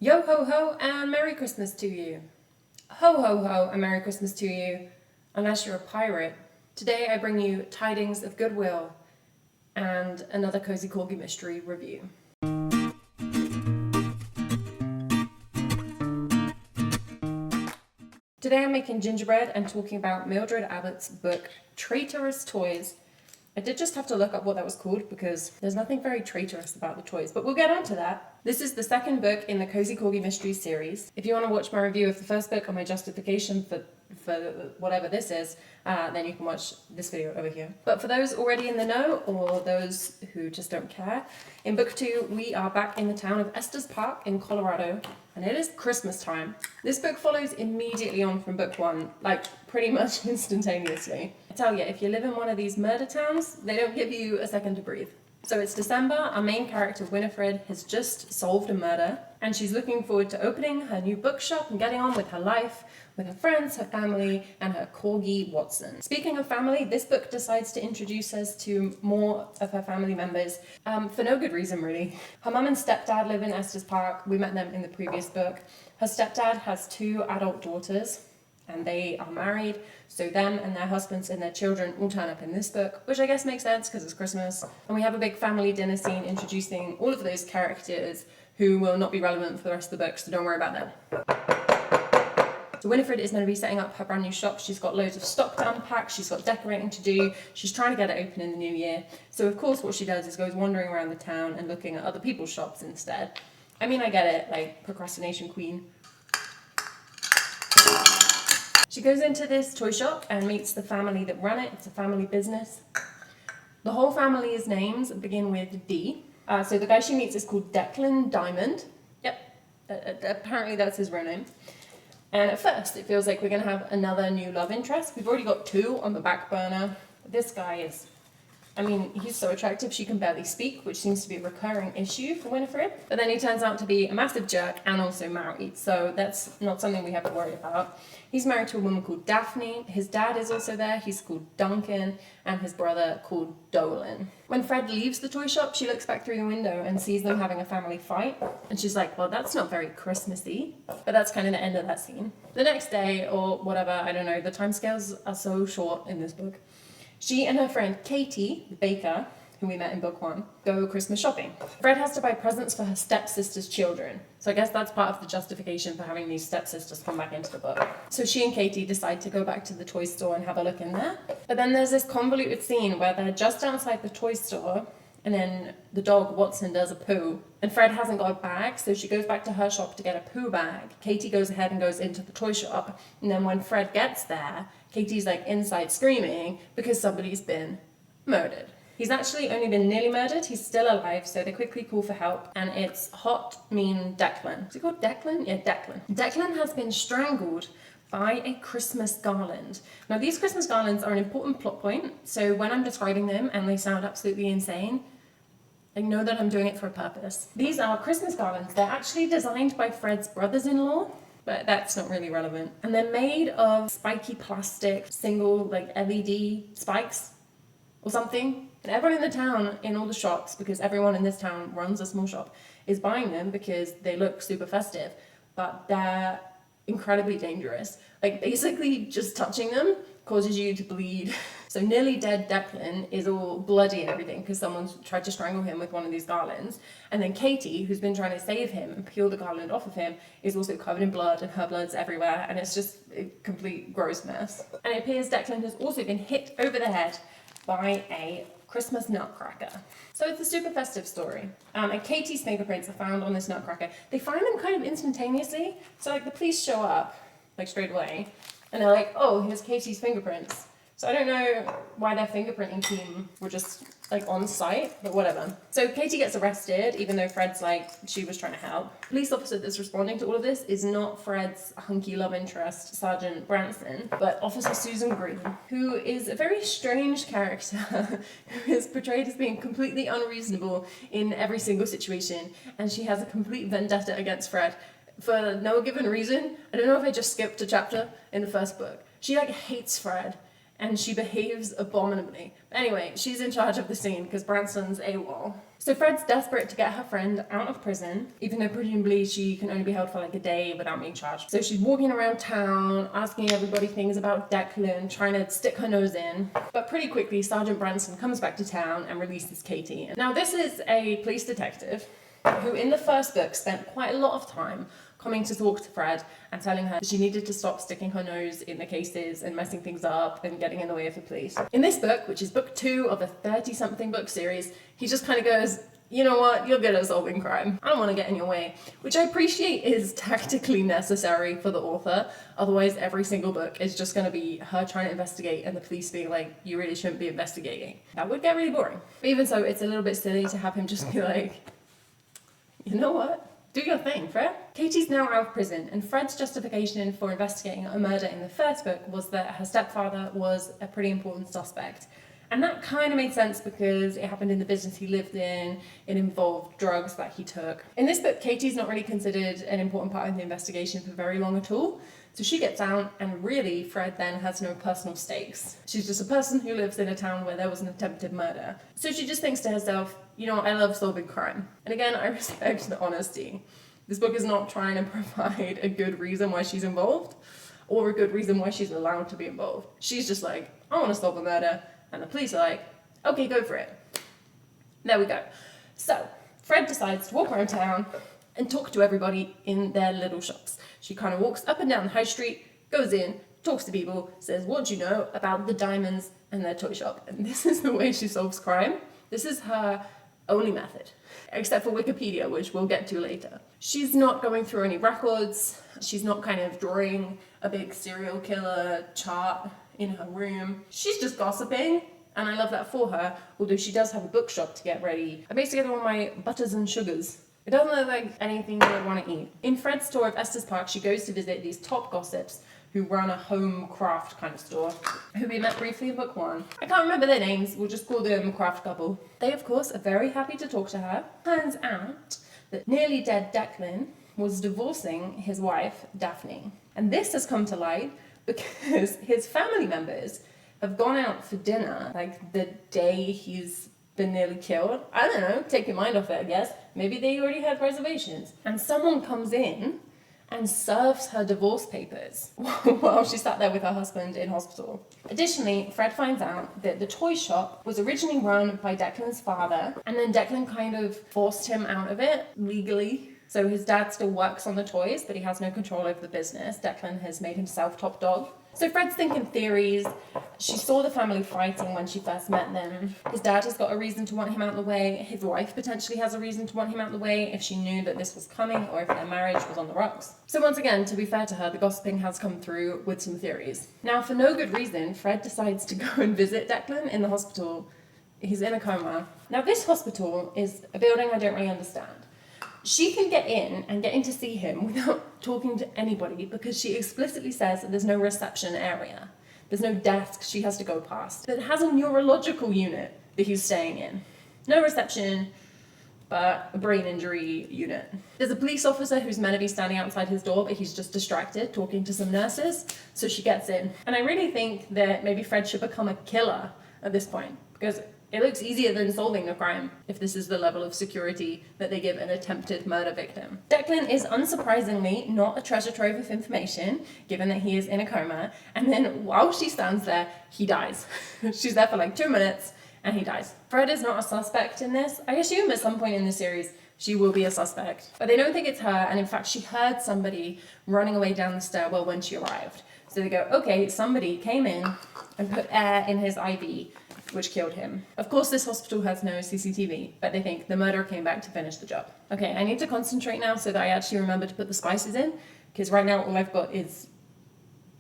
Yo ho ho and Merry Christmas to you. Ho ho ho and Merry Christmas to you, unless you're a pirate. Today I bring you tidings of goodwill and another Cozy Corgi mystery review. Today I'm making gingerbread and talking about Mildred Abbott's book, Traitorous Toys. I did just have to look up what that was called because there's nothing very traitorous about the toys, but we'll get on to that. This is the second book in the Cozy Corgi Mysteries series. If you want to watch my review of the first book and my justification for whatever this is, then you can watch this video over here. But for those already in the know, or those who just don't care, in book 2 we are back in the town of Estes Park in Colorado, and it is Christmas time. This book follows immediately on from book 1, like pretty much instantaneously. I tell you, if you live in one of these murder towns, they don't give you a second to breathe. So it's December, our main character Winifred has just solved a murder, and she's looking forward to opening her new bookshop and getting on with her life, with her friends, her family, and her corgi Watson. Speaking of family, this book decides to introduce us to more of her family members, for no good reason really. Her mum and stepdad live in Estes Park. We met them in the previous book. Her stepdad has 2 adult daughters, and they are married, so them and their husbands and their children all turn up in this book, which I guess makes sense because it's Christmas. And we have a big family dinner scene introducing all of those characters who will not be relevant for the rest of the book, so don't worry about them. So Winifred is going to be setting up her brand new shop. She's got loads of stock to unpack, she's got decorating to do, she's trying to get it open in the new year. So of course what she does is goes wandering around the town and looking at other people's shops instead. I mean, I get it, like procrastination queen. She goes into this toy shop and meets the family that run it. It's a family business. The whole family's names begin with D. So the guy she meets is called Declan Diamond. Yep, apparently that's his real name. And at first it feels like we're going to have another new love interest. We've already got 2 on the back burner. This guy is, I mean, he's so attractive she can barely speak, which seems to be a recurring issue for Winifred. But then he turns out to be a massive jerk and also married, so that's not something we have to worry about. He's married to a woman called Daphne. His dad is also there. He's called Duncan, and his brother called Dolan. When Fred leaves the toy shop, she looks back through the window and sees them having a family fight. And she's like, well, that's not very Christmassy. But that's kind of the end of that scene. The next day, or whatever, I don't know, the timescales are so short in this book. She and her friend Katie, the baker, who we met in book 1, go Christmas shopping. Fred has to buy presents for her stepsister's children. So I guess that's part of the justification for having these stepsisters come back into the book. So she and Katie decide to go back to the toy store and have a look in there. But then there's this convoluted scene where they're just outside the toy store, and then the dog Watson does a poo, and Fred hasn't got a bag, so she goes back to her shop to get a poo bag. Katie goes ahead and goes into the toy shop, and then when Fred gets there, Katie's like inside screaming because somebody's been murdered. He's actually only been nearly murdered, he's still alive, so they quickly call for help, and it's hot, mean Declan. Is he called Declan? Yeah, Declan. Declan has been strangled by a Christmas garland. Now these Christmas garlands are an important plot point, so when I'm describing them and they sound absolutely insane, I know that I'm doing it for a purpose. These are Christmas garlands. They're actually designed by Fred's brothers-in-law, but that's not really relevant. And they're made of spiky plastic, single like LED spikes or something. And everyone in the town, in all the shops, because everyone in this town runs a small shop, is buying them because they look super festive, but they're incredibly dangerous. Like basically just touching them causes you to bleed. So nearly dead Declan is all bloody and everything because someone's tried to strangle him with one of these garlands. And then Katie, who's been trying to save him and peel the garland off of him, is also covered in blood, and her blood's everywhere, and it's just a complete gross mess. And it appears Declan has also been hit over the head by a Christmas nutcracker. So it's a super festive story. And Katie's fingerprints are found on this nutcracker. They find them kind of instantaneously. So like the police show up like straight away and they're like, oh, here's Katie's fingerprints. So I don't know why their fingerprinting team were just like on site, but whatever. So Katie gets arrested, even though Fred's like, she was trying to help. The police officer that's responding to all of this is not Fred's hunky love interest, Sergeant Branson, but Officer Susan Green, who is a very strange character, who is portrayed as being completely unreasonable in every single situation, and she has a complete vendetta against Fred for no given reason. I don't know if I just skipped a chapter in the first book. She like hates Fred, and she behaves abominably. But anyway, she's in charge of the scene because Branson's AWOL. So Fred's desperate to get her friend out of prison, even though presumably she can only be held for like a day without being charged. So she's walking around town, asking everybody things about Declan, trying to stick her nose in. But pretty quickly, Sergeant Branson comes back to town and releases Katie. Now this is a police detective who in the first book spent quite a lot of time coming to talk to Fred and telling her that she needed to stop sticking her nose in the cases and messing things up and getting in the way of the police. In this book, which is book 2 of a 30-something book series, he just kind of goes, you know what, you're good at solving crime. I don't want to get in your way, which I appreciate is tactically necessary for the author. Otherwise, every single book is just going to be her trying to investigate and the police being like, you really shouldn't be investigating. That would get really boring. But even so, it's a little bit silly to have him just be like, you know what? Do your thing, Fred. Katie's now out of prison, and Fred's justification for investigating a murder in the first book was that her stepfather was a pretty important suspect. And that kind of made sense because it happened in the business he lived in, it involved drugs that he took. In this book, Katie's not really considered an important part of the investigation for very long at all. So she gets out, and really, Fred then has no personal stakes. She's just a person who lives in a town where there was an attempted murder. So she just thinks to herself, you know, I love solving crime. And again, I respect the honesty. This book is not trying to provide a good reason why she's involved, or a good reason why she's allowed to be involved. She's just like, I want to solve a murder, and the police are like, okay, go for it. There we go. So, Fred decides to walk around town and talk to everybody in their little shops. She kind of walks up and down the high street, goes in, talks to people, says, what do you know about the diamonds and their toy shop? And this is the way she solves crime. This is her only method, except for Wikipedia, which we'll get to later. She's not going through any records. She's not kind of drawing a big serial killer chart in her room. She's just gossiping, and I love that for her, although she does have a bookshop to get ready. I basically get all my butters and sugars. It doesn't look like anything you would want to eat. In Fred's store of Estes Park, she goes to visit these top gossips who run a home craft kind of store, who we met briefly in book 1. I can't remember their names, we'll just call them craft couple. They, of course, are very happy to talk to her. Turns out that nearly dead Declan was divorcing his wife, Daphne. And this has come to light because his family members have gone out for dinner, like the day he's been nearly killed. I don't know, take your mind off it, I guess. Maybe they already had reservations. And someone comes in and serves her divorce papers while she sat there with her husband in hospital. Additionally, Fred finds out that the toy shop was originally run by Declan's father, and then Declan kind of forced him out of it legally. So his dad still works on the toys, but he has no control over the business. Declan has made himself top dog. So Fred's thinking theories. She saw the family fighting when she first met them. His dad has got a reason to want him out of the way. His wife potentially has a reason to want him out of the way if she knew that this was coming or if their marriage was on the rocks. So once again, to be fair to her, the gossiping has come through with some theories. Now, for no good reason, Fred decides to go and visit Declan in the hospital. He's in a coma. Now, this hospital is a building I don't really understand. She can get in and get in to see him without talking to anybody because she explicitly says that there's no reception area. There's no desk she has to go past. But it has a neurological unit that he's staying in. No reception, but a brain injury unit. There's a police officer who's meant to be standing outside his door, but he's just distracted talking to some nurses, so she gets in. And I really think that maybe Fred should become a killer at this point, because it looks easier than solving a crime if this is the level of security that they give an attempted murder victim. Declan is unsurprisingly not a treasure trove of information, given that he is in a coma, and then while she stands there, he dies. She's there for like 2 minutes, and he dies. Fred is not a suspect in this. I assume at some point in the series, she will be a suspect. But they don't think it's her, and in fact, she heard somebody running away down the stairwell when she arrived. So they go, okay, somebody came in and put air in his IV, which killed him. Of course, this hospital has no CCTV, but they think the murderer came back to finish the job. Okay, I need to concentrate now so that I actually remember to put the spices in, because right now all I've got is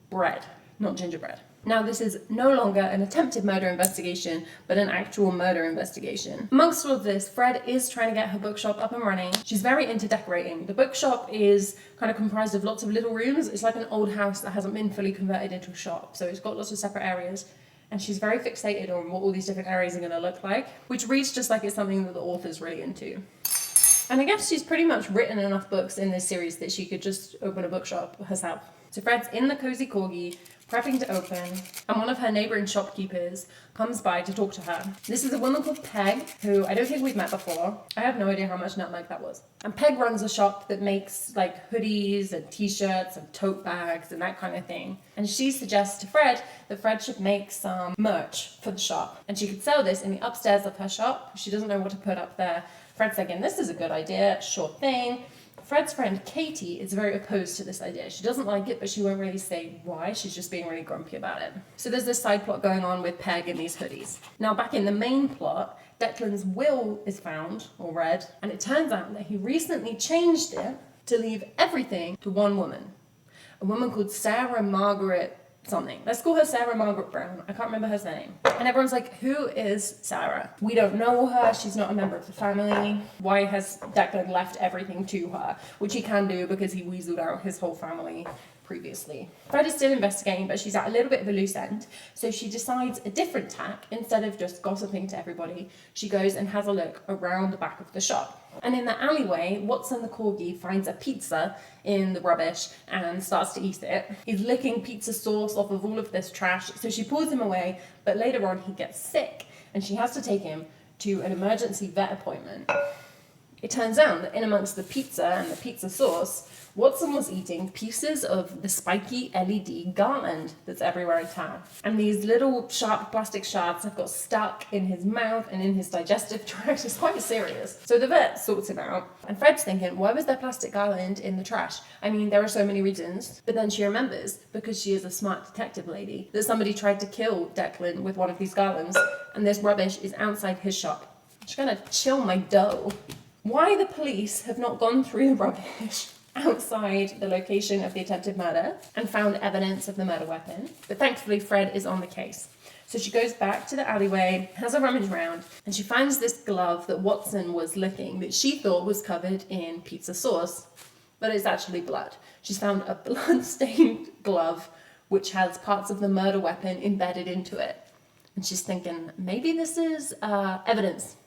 bread, not gingerbread. Now, this is no longer an attempted murder investigation, but an actual murder investigation. Amongst all of this, Fred is trying to get her bookshop up and running. She's very into decorating. The bookshop is kind of comprised of lots of little rooms. It's like an old house that hasn't been fully converted into a shop, so it's got lots of separate areas. And she's very fixated on what all these different areas are going to look like, which reads just like it's something that the author's really into. And I guess she's pretty much written enough books in this series that she could just open a bookshop herself. So Fred's in the cozy corgi, prepping to open, and one of her neighbouring shopkeepers comes by to talk to her. This is a woman called Peg, who I don't think we've met before. I have no idea how much nutmeg that was. And Peg runs a shop that makes like hoodies and t-shirts and tote bags and that kind of thing. And she suggests to Fred that Fred should make some merch for the shop. And she could sell this in the upstairs of her shop. She doesn't know what to put up there. Fred's thinking, this is a good idea, sure thing. Fred's friend Katie is very opposed to this idea. She doesn't like it, but she won't really say why. She's just being really grumpy about it. So there's this side plot going on with Peg and these hoodies. Now back in the main plot, Declan's will is found, or read, and it turns out that he recently changed it to leave everything to one woman. A woman called Sarah Margaret something. Let's call her Sarah Margaret Brown. I can't remember her name. And everyone's like, who is Sarah? We don't know her. She's not a member of the family. Why has Declan left everything to her? Which he can do because he weaseled out his whole family previously. Fred is still investigating, but she's at a little bit of a loose end. So she decides a different tack. Instead of just gossiping to everybody, she goes and has a look around the back of the shop. And in the alleyway, Watson the corgi finds a pizza in the rubbish and starts to eat it. He's licking pizza sauce off of all of this trash, so she pulls him away, but later on he gets sick and she has to take him to an emergency vet appointment. It turns out that in amongst the pizza and the pizza sauce, Watson was eating pieces of the spiky LED garland that's everywhere in town. And these little sharp plastic shards have got stuck in his mouth and in his digestive tract. It's quite serious. So the vet sorts him out. And Fred's thinking, why was there plastic garland in the trash? I mean, there are so many reasons. But then she remembers, because she is a smart detective lady, that somebody tried to kill Declan with one of these garlands. And this rubbish is outside his shop. She's gonna chill my dough. Why the police have not gone through the rubbish outside the location of the attempted murder and found evidence of the murder weapon. But thankfully Fred is on the case. So she goes back to the alleyway, has a rummage round, and she finds this glove that Watson was licking that she thought was covered in pizza sauce, but it's actually blood. She's found a blood-stained glove which has parts of the murder weapon embedded into it. And she's thinking, maybe this is evidence.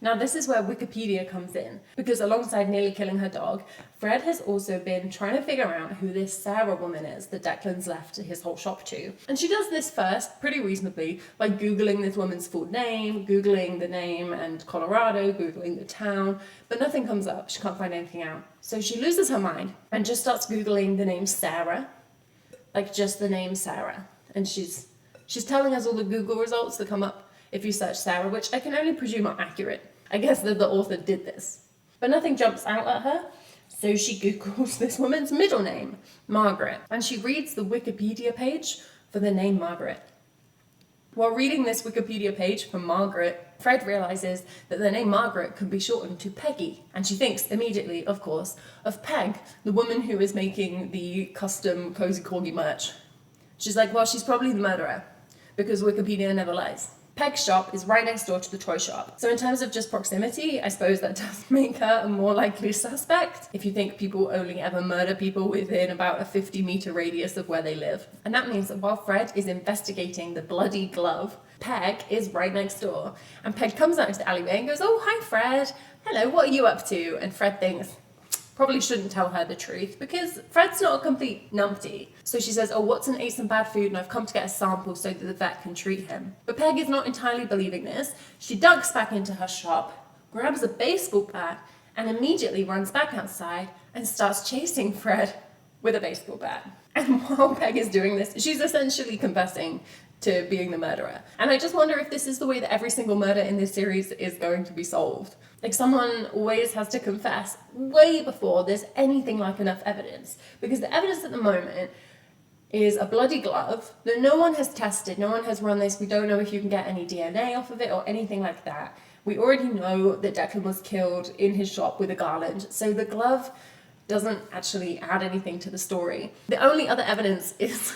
Now this is where Wikipedia comes in, because alongside nearly killing her dog, Fred has also been trying to figure out who this Sarah woman is that Declan's left his whole shop to. And she does this first, pretty reasonably, by Googling this woman's full name, Googling the name and Colorado, Googling the town, but nothing comes up. She can't find anything out. So she loses her mind and just starts Googling the name Sarah, like just the name Sarah. And she's telling us all the Google results that come up if you search Sarah, which I can only presume are accurate. I guess that the author did this. But nothing jumps out at her, so she Googles this woman's middle name, Margaret, and she reads the Wikipedia page for the name Margaret. While reading this Wikipedia page for Margaret, Fred realizes that the name Margaret could be shortened to Peggy, and she thinks immediately, of course, of Peg, the woman who is making the custom Cozy Corgi merch. She's like, well, she's probably the murderer, because Wikipedia never lies. Peg's shop is right next door to the toy shop. So in terms of just proximity, I suppose that does make her a more likely suspect, if you think people only ever murder people within about a 50-meter radius of where they live. And that means that while Fred is investigating the bloody glove, Peg is right next door. And Peg comes out into the alleyway and goes, oh, hi Fred. Hello, what are you up to? And Fred thinks, probably shouldn't tell her the truth because Fred's not a complete numpty. So she says, oh, Watson ate some bad food and I've come to get a sample so that the vet can treat him. But Peg is not entirely believing this. She ducks back into her shop, grabs a baseball bat, and immediately runs back outside and starts chasing Fred with a baseball bat. And while Peg is doing this, she's essentially confessing to being the murderer. And I just wonder if this is the way that every single murder in this series is going to be solved. Like, someone always has to confess way before there's anything like enough evidence. Because the evidence at the moment is a bloody glove that no one has tested, no one has run this, we don't know if you can get any DNA off of it or anything like that. We already know that Declan was killed in his shop with a garland, so the glove doesn't actually add anything to the story. The only other evidence is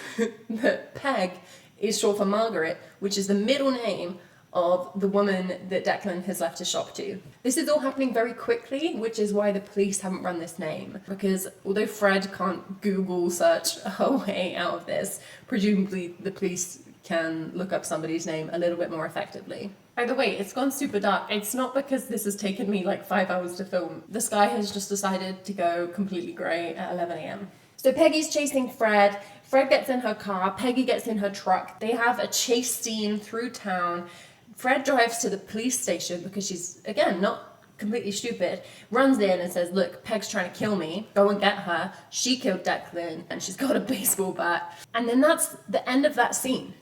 that Peg is short for Margaret, which is the middle name of the woman that Declan has left his shop to. This is all happening very quickly, which is why the police haven't run this name. Because although Fred can't Google search her way out of this, presumably the police can look up somebody's name a little bit more effectively. By the way, it's gone super dark. It's not because this has taken me like 5 hours to film. The sky has just decided to go completely grey at 11 a.m. So Peggy's chasing Fred. Fred gets in her car. Peggy gets in her truck. They have a chase scene through town. Fred drives to the police station because she's, again, not completely stupid, runs in and says, look, Peg's trying to kill me. Go and get her. She killed Declan and she's got a baseball bat. And then that's the end of that scene.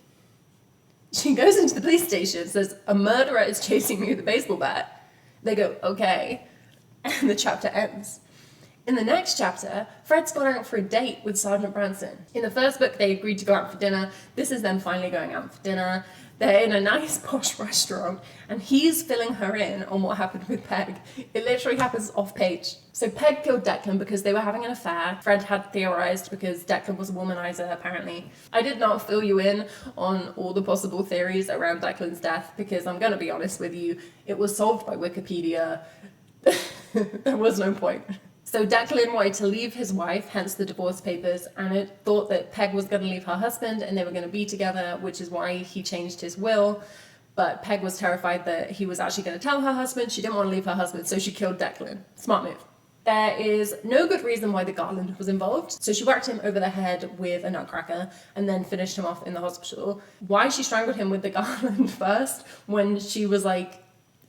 She goes into the police station, says, a murderer is chasing me with a baseball bat. They go, okay. And the chapter ends. In the next chapter, Fred's gone out for a date with Sergeant Branson. In the first book, they agreed to go out for dinner. This is them finally going out for dinner. They're in a nice posh restaurant, and he's filling her in on what happened with Peg. It literally happens off page. So Peg killed Declan because they were having an affair. Fred had theorized because Declan was a womanizer, apparently. I did not fill you in on all the possible theories around Declan's death because I'm going to be honest with you, it was solved by Wikipedia. There was no point. So Declan wanted to leave his wife, hence the divorce papers, and it thought that Peg was going to leave her husband and they were going to be together, which is why he changed his will. But Peg was terrified that he was actually going to tell her husband. She didn't want to leave her husband, so she killed Declan. Smart move. There is no good reason why the garland was involved. So she whacked him over the head with a nutcracker and then finished him off in the hospital. Why she strangled him with the garland first when she was like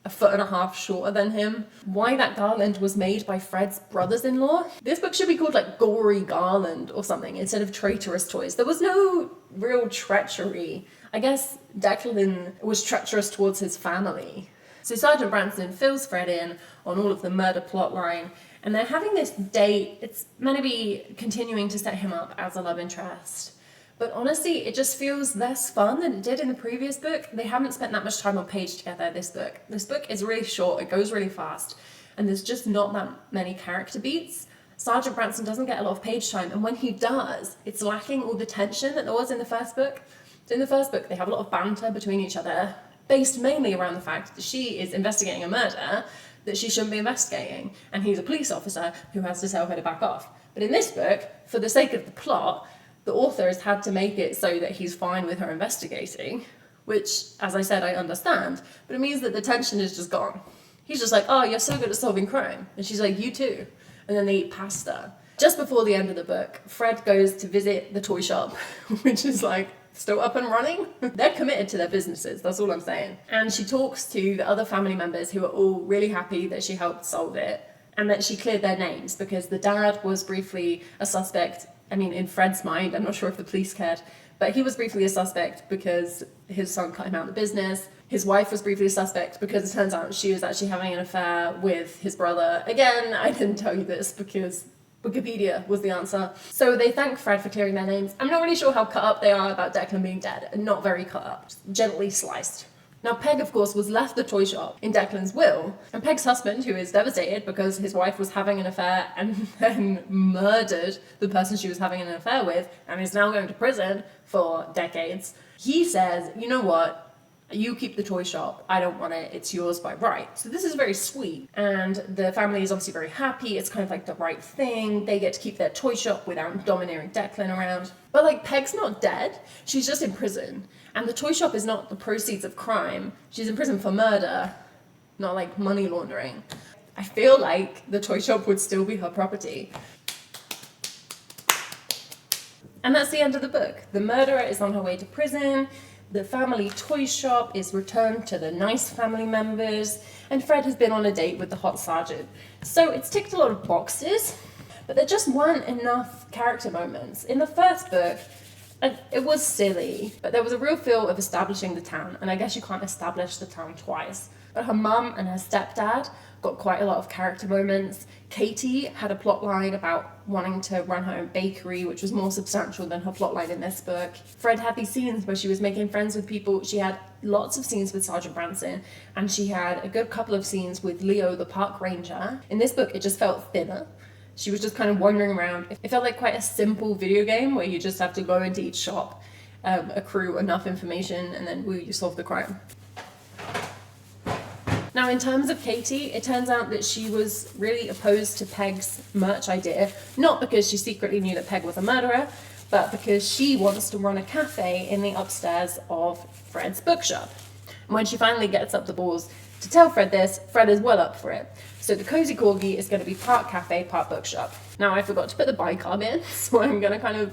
a 1.5 feet shorter than him. Why that garland was made by Fred's brothers-in-law. This book should be called like Gory Garland or something instead of Traitorous Toys. There was no real treachery. I guess Declan was treacherous towards his family. So Sergeant Branson fills Fred in on all of the murder plot line, and they're having this date. It's meant to be continuing to set him up as a love interest. But honestly, it just feels less fun than it did in the previous book. They haven't spent that much time on page together, this book. This book is really short, it goes really fast, and there's just not that many character beats. Sergeant Branson doesn't get a lot of page time, and when he does, it's lacking all the tension that there was in the first book. So in the first book, they have a lot of banter between each other, based mainly around the fact that she is investigating a murder that she shouldn't be investigating, and he's a police officer who has to tell her to back off. But in this book, for the sake of the plot, the author has had to make it so that he's fine with her investigating, which, as I said, I understand, but it means that the tension is just gone. He's just like, oh, you're so good at solving crime. And she's like, you too. And then they eat pasta. Just before the end of the book, Fred goes to visit the toy shop, which is like still up and running. They're committed to their businesses, that's all I'm saying. And she talks to the other family members who are all really happy that she helped solve it and that she cleared their names because the dad was briefly a suspect. I mean, in Fred's mind, I'm not sure if the police cared, but he was briefly a suspect because his son cut him out of the business. His wife was briefly a suspect because it turns out she was actually having an affair with his brother. Again, I didn't tell you this because Wikipedia was the answer. So they thank Fred for clearing their names. I'm not really sure how cut up they are about Declan being dead. Not very cut up, just gently sliced. Now Peg, of course, was left the toy shop in Declan's will, and Peg's husband, who is devastated because his wife was having an affair and then murdered the person she was having an affair with and is now going to prison for decades, he says, you know what? You keep the toy shop, I don't want it, it's yours by right. So this is very sweet, and the family is obviously very happy, it's kind of like the right thing, they get to keep their toy shop without domineering Declan around. But like, Peg's not dead, she's just in prison, and the toy shop is not the proceeds of crime, she's in prison for murder, not like money laundering. I feel like the toy shop would still be her property. And that's the end of the book. The murderer is on her way to prison, the family toy shop is returned to the nice family members, and Fred has been on a date with the hot sergeant. So it's ticked a lot of boxes, but there just weren't enough character moments. In the first book, it was silly, but there was a real feel of establishing the town, and I guess you can't establish the town twice. But her mum and her stepdad got quite a lot of character moments. Katie had a plot line about wanting to run her own bakery, which was more substantial than her plot line in this book. Fred had these scenes where she was making friends with people. She had lots of scenes with Sergeant Branson, and she had a good couple of scenes with Leo, the park ranger. In this book, it just felt thinner. She was just kind of wandering around. It felt like quite a simple video game where you just have to go into each shop, accrue enough information, and then you solve the crime. Now, in terms of Katie, it turns out that she was really opposed to Peg's merch idea, not because she secretly knew that Peg was a murderer, but because she wants to run a cafe in the upstairs of Fred's bookshop. And when she finally gets up the balls to tell Fred this, Fred is well up for it. So the Cozy Corgi is going to be part cafe, part bookshop. Now I forgot to put the bicarb in, so I'm going to kind of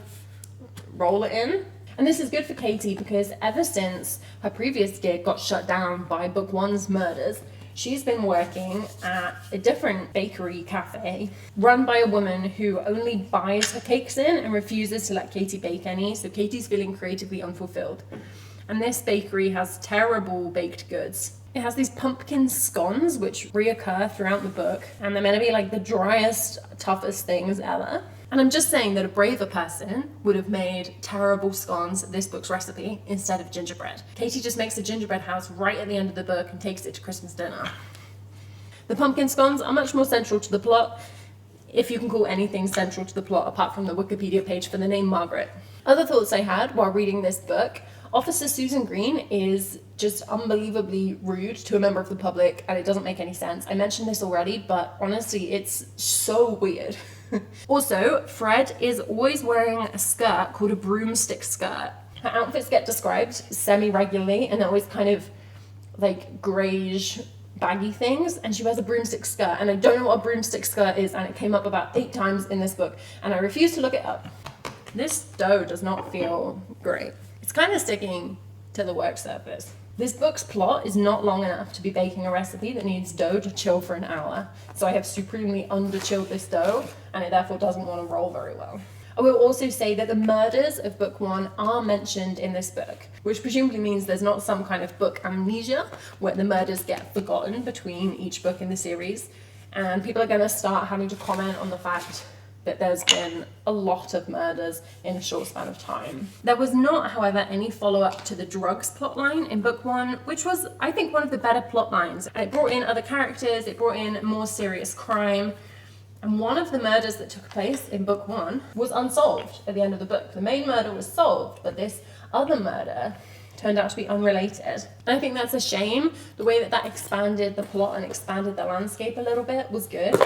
roll it in. And this is good for Katie because ever since her previous gig got shut down by Book One's murders, she's been working at a different bakery cafe run by a woman who only buys her cakes in and refuses to let Katie bake any, so Katie's feeling creatively unfulfilled. And this bakery has terrible baked goods. It has these pumpkin scones which reoccur throughout the book, and they're meant to be like the driest, toughest things ever. And I'm just saying that a braver person would have made terrible scones, this book's recipe, instead of gingerbread. Katie just makes a gingerbread house right at the end of the book and takes it to Christmas dinner. The pumpkin scones are much more central to the plot, if you can call anything central to the plot apart from the Wikipedia page for the name Margaret. Other thoughts I had while reading this book: Officer Susan Green is just unbelievably rude to a member of the public, and it doesn't make any sense. I mentioned this already, but honestly, it's so weird. Also, Fred is always wearing a skirt called a broomstick skirt. Her outfits get described semi-regularly, and they're always kind of like greyish, baggy things, and she wears a broomstick skirt, and I don't know what a broomstick skirt is, and it came up about 8 times in this book, and I refuse to look it up. This dough does not feel great. It's kind of sticking to the work surface. This book's plot is not long enough to be baking a recipe that needs dough to chill for an hour, so I have supremely under-chilled this dough, and it therefore doesn't want to roll very well. I will also say that the murders of book 1 are mentioned in this book, which presumably means there's not some kind of book amnesia where the murders get forgotten between each book in the series, and people are going to start having to comment on the fact that there's been a lot of murders in a short span of time. There was not, however, any follow-up to the drugs plotline in book 1, which was, I think, one of the better plot lines. It brought in other characters, it brought in more serious crime, and one of the murders that took place in book 1 was unsolved at the end of the book. The main murder was solved, but this other murder turned out to be unrelated. And I think that's a shame. The way that that expanded the plot and expanded the landscape a little bit was good.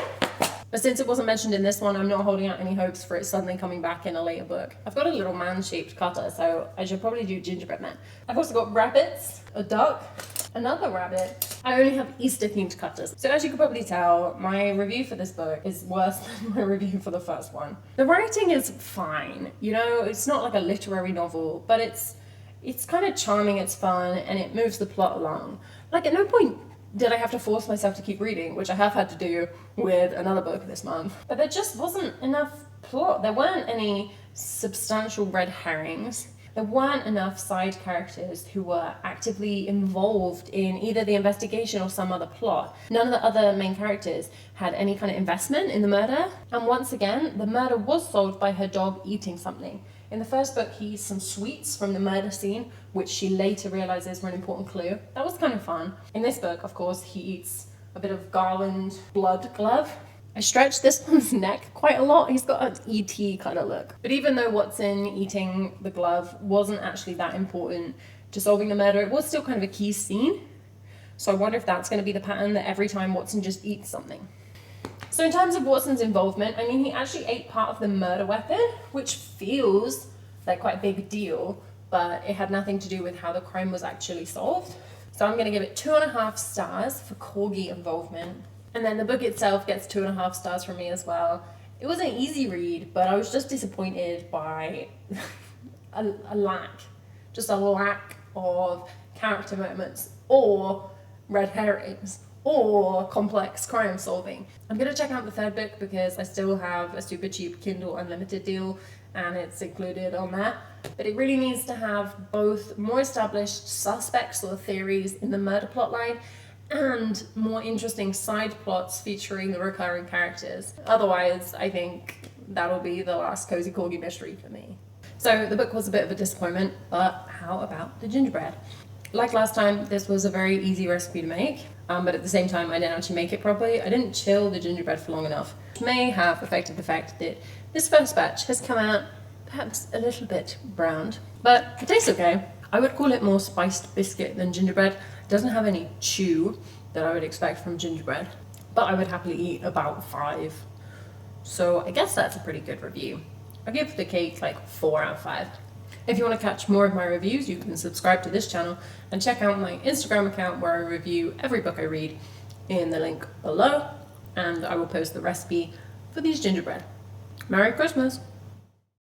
But since it wasn't mentioned in this one, I'm not holding out any hopes for it suddenly coming back in a later book. I've got a little man-shaped cutter, so I should probably do gingerbread man. I've also got rabbits, a duck, another rabbit. I only have Easter-themed cutters. So as you can probably tell, my review for this book is worse than my review for the first one. The writing is fine. You know, it's not like a literary novel, but it's kind of charming, it's fun, and it moves the plot along. Like, at no point did I have to force myself to keep reading, which I have had to do with another book this month. But there just wasn't enough plot. There weren't any substantial red herrings. There weren't enough side characters who were actively involved in either the investigation or some other plot. None of the other main characters had any kind of investment in the murder. And once again, the murder was solved by her dog eating something. In the first book, he eats some sweets from the murder scene, which she later realizes were an important clue. That was kind of fun. In this book, of course, he eats a bit of garland blood glove. I stretched this one's neck quite a lot. He's got an E.T. kind of look. But even though Watson eating the glove wasn't actually that important to solving the murder, it was still kind of a key scene. So I wonder if that's going to be the pattern, that every time Watson just eats something. So in terms of Watson's involvement, I mean, he actually ate part of the murder weapon, which feels like quite a big deal, but it had nothing to do with how the crime was actually solved. So I'm going to give it 2.5 stars for corgi involvement. And then the book itself gets 2.5 stars from me as well. It was an easy read, but I was just disappointed by a lack of character moments or red herrings or complex crime solving. I'm going to check out the third book because I still have a super cheap Kindle Unlimited deal and it's included on that. But it really needs to have both more established suspects or theories in the murder plotline and more interesting side plots featuring the recurring characters. Otherwise, I think that'll be the last Cozy Corgi mystery for me. So the book was a bit of a disappointment, but how about the gingerbread? Like last time, this was a very easy recipe to make, but at the same time, I didn't actually make it properly. I didn't chill the gingerbread for long enough, which may have affected the fact that this first batch has come out perhaps a little bit browned, but it tastes okay. I would call it more spiced biscuit than gingerbread. It doesn't have any chew that I would expect from gingerbread, but I would happily eat about 5. So I guess that's a pretty good review. I give the cake like 4 out of 5. If you want to catch more of my reviews, you can subscribe to this channel and check out my Instagram account where I review every book I read in the link below, and I will post the recipe for these gingerbread. Merry Christmas!